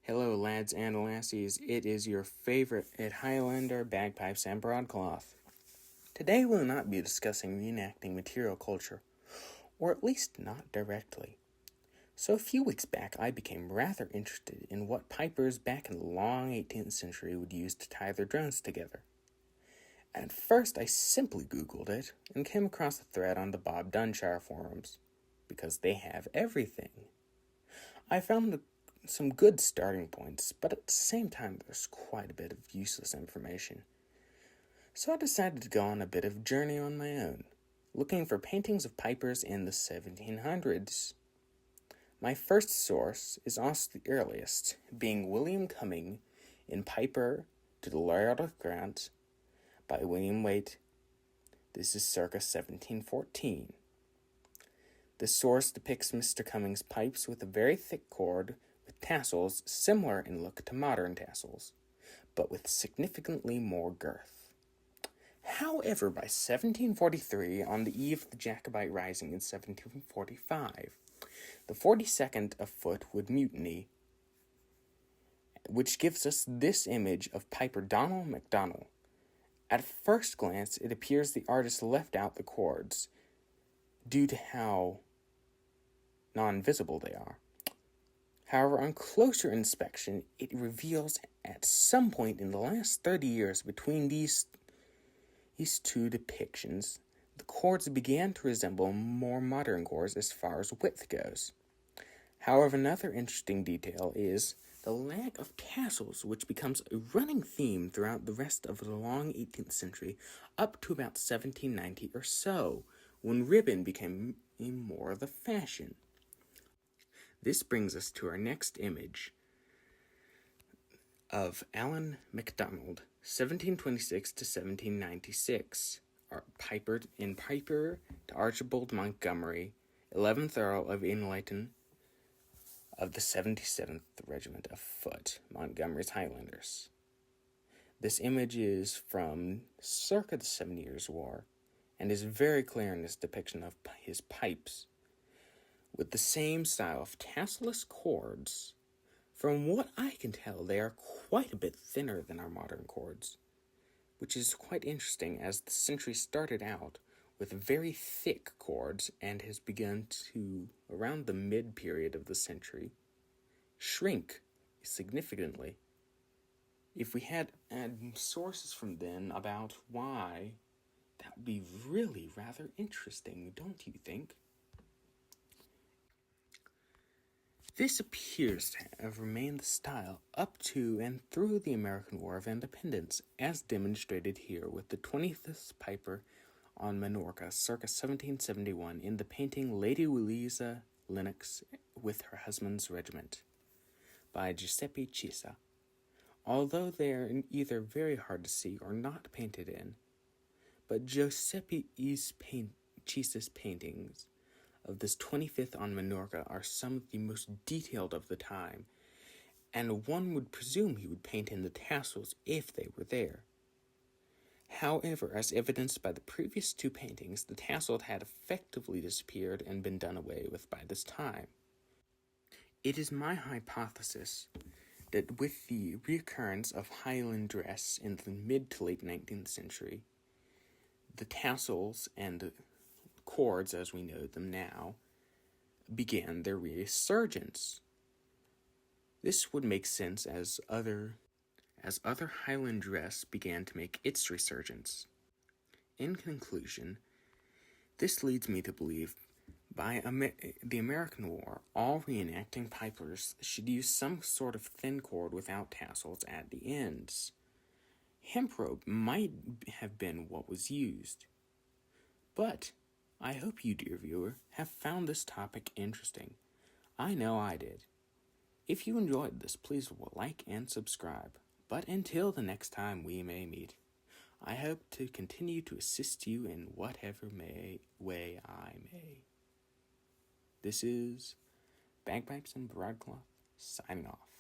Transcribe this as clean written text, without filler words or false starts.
Hello, lads and lassies. It is your favorite at Highlander, bagpipes, and broadcloth. Today we'll not be discussing reenacting material culture, or at least not directly. So a few weeks back, I became rather interested in what pipers back in the long 18th century would use to tie their drones together. At first, I simply Googled it and came across a thread on the Bob Dunshire forums, because they have everything. I found some good starting points, but at the same time there's quite a bit of useless information. So I decided to go on a bit of a journey on my own, looking for paintings of pipers in the 1700s. My first source is also the earliest, being William Cumming in Piper to the Laird of Grant by William Waite. This is circa 1714. The source depicts Mr. Cumming's pipes with a very thick cord with tassels similar in look to modern tassels, but with significantly more girth. However, by 1743, on the eve of the Jacobite Rising in 1745, the 42nd afoot would mutiny, which gives us this image of Piper Donald MacDonald. At first glance, it appears the artist left out the cords due to how non-visible they are. However, on closer inspection, it reveals at some point in the last 30 years between these two depictions, the cords began to resemble more modern cords as far as width goes. However, another interesting detail is the lack of tassels, which becomes a running theme throughout the rest of the long 18th century up to about 1790 or so, when ribbon became more the fashion. This brings us to our next image of Allan MacDonald, 1726 to 1796, Piper to Archibald Montgomery, 11th Earl of Inlaton of the 77th Regiment of Foot, Montgomery's Highlanders. This image is from circa the 7 Years' War, and is very clear in this depiction of his pipes, with the same style of tasselless cords. From what I can tell, they are quite a bit thinner than our modern cords, which is quite interesting as the century started out with very thick cords and has begun to, around the mid-period of the century, shrink significantly. If we had sources from then about why, that would be really rather interesting, don't you think? This appears to have remained the style up to and through the American War of Independence, as demonstrated here with the 25th Piper on Minorca circa 1771 in the painting Lady Louisa Lennox with her husband's regiment by Giuseppe Cisa. Although they are either very hard to see or not painted in, but Giuseppe Cisa's paintings of this 25th on Minorca are some of the most detailed of the time, and one would presume he would paint in the tassels if they were there. However, as evidenced by the previous two paintings, the tassel had effectively disappeared and been done away with by this time. It is my hypothesis that with the reoccurrence of Highland dress in the mid to late 19th century, the tassels and cords, as we know them now, began their resurgence. This would make sense as other Highland dress began to make its resurgence. In conclusion, this leads me to believe by the American War, all reenacting pipers should use some sort of thin cord without tassels at the ends. Hemp rope might have been what was used. But I hope you, dear viewer, have found this topic interesting. I know I did. If you enjoyed this, please like and subscribe. But until the next time we may meet, I hope to continue to assist you in whatever way I may. This is Bagpipes and Broadcloth, signing off.